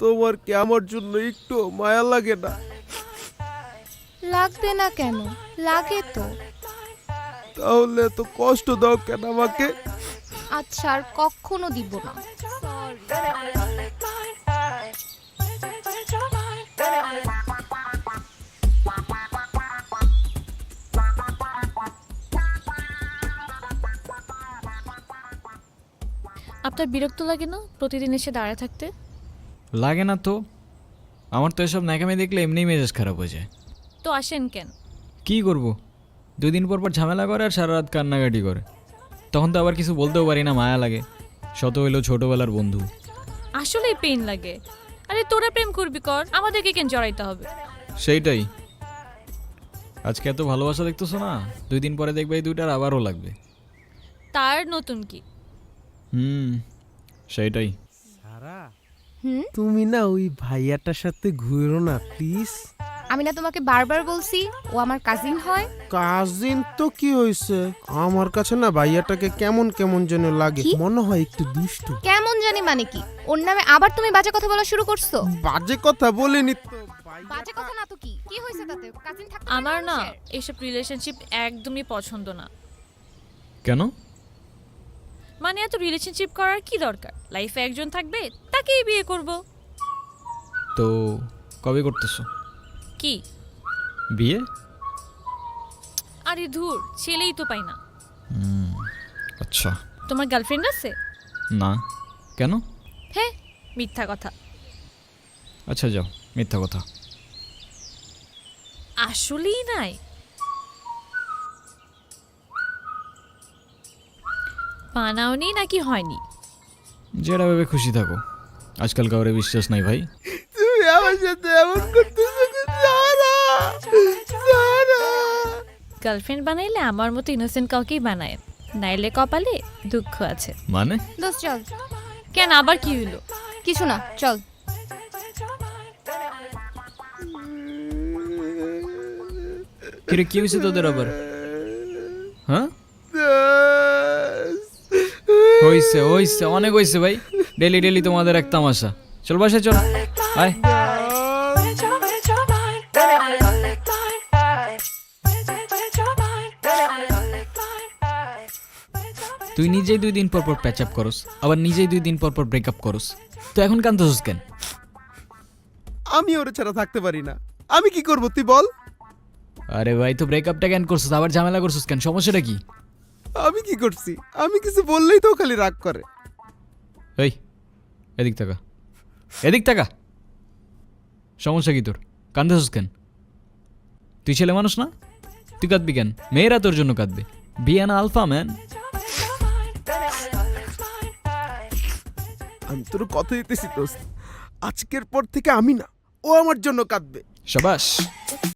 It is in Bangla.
তোমার কি আমার জন্য একটু মায়া লাগে না? লাগবে না কেন, লাগে তো। তাহলে তো কষ্ট দাও কেন আমাকে? আচ্ছা আর কখনো দিব না। আপনার বিরক্ত লাগে না প্রতিদিন এসে দাঁড়ায় থাকতে? লাগে না তো, আমার তো এসব ন্যাকামি দেখলে এমনিই মেজাজ খারাপ হয়ে যায়। তো আসেন কেন? কী করব, 2 দিন পর পর ঝামেলা করে আর সারা রাত কান্নাকাটি করে। তখন তো আবার কিছু বলতেও পারি না, মায়া লাগে। শত হইলেও ছোটোবেলার বন্ধু। আসলেই পেইন লাগে। আরে তোরা প্রেম করবি কর, আমাদেরকে কেন জড়াইতে হবে? সেইটাই, আজকে এত ভালোবাসা দেখতেছো না, 2 দিন পরে দেখবে এই দুইটার আবারও লাগবে। তার নতুন কি? সেইটাই। তুমি না ওই ভাইয়াটার সাথে ঘুরো না প্লিজ। আমি না তোমাকে বারবার বলছি ও আমার কাজিন হয়। কাজিন তো কি হয়েছে, আমার কাছে না ভাইয়াটাকে কেমন কেমন যেন লাগে, কি? মনে হয় একটু দুষ্টু। কেমন জানি মানে কি? ওর নামে আবার তুমি বাজে কথা বলা শুরু করছো? বাজে কথা বলিনি তো। বাজে কথা না তো কি? কি হয়েছে তাতে? কাজিন থাকতে আমার না এসব রিলেশনশিপ একদমই পছন্দ না। কেন? মানে এত রিলেশনশিপ করার কি দরকার? লাইফে একজন থাকবে, তাকেই বিয়ে করব। তো কবে করতেছো কি? বিয়ে? আরে ধুর, ছেলেই তো পাই না। আচ্ছা। তোমার গার্লফ্রেন্ড আছে? না। কেন? হ্যাঁ, মিথ্যা কথা। আচ্ছা যাও, মিথ্যা কথা। আসলেই নাই? বানাওনি নাকি হয়নি? যেটা ভেবে খুশি থাকো, আজকাল কাউরে বিশ্বাস নাই ভাই। তুমি আমার সাথে এমন করতেছো কেন সারা? সারা গার্লফ্রেন্ড বানাইলে আমার মতো ইনোসেন্ট কাউকেই বানায়, নাইলে কপালে দুঃখ আছে। মানে? দোস্ত চল। কেন, আবার কি হইলো? কিছু না, চল। কিরে, কি হয়েছে তোদের আবার? হ্যাঁ, হইছে হইছে, অনেক হইছে ভাই। ডেলি ডেলি তোমাদের এক তামাশা। চল বাসায় চল, আয়। তুই নিজেই 2 দিন পর পর প্যাচ আপ করস, আবার নিজেই 2 দিন পর পর ব্রেকআপ করস। তো এখন কান্দছিস কেন? আমি ওরে ছাড়া থাকতে পারি না, আমি কি করবো তুই বল? আরে ভাই, তো ব্রেকআপটা কেন করছিস, আবার ঝামেলা করছিস কেন, সমস্যাটা কি? আমি কি করছি? আমি কিছু বললেই তো ও খালি রাগ করে। এই, এদিক তাকা, এদিক তাকা। সমস্যা কি তোর, কান্দছিস কেন? তুই ছেলে মানুষ না, তুই কাঁদবি কেন? মেয়েরা তোর জন্য কাঁদবে। বিয়ে না আলফা ম্যান। আমি তোর কথা দিতেছি দোস্ত, আজকের পর থেকে আমি না, ও আমার জন্য কাঁদবে। শাবাশ।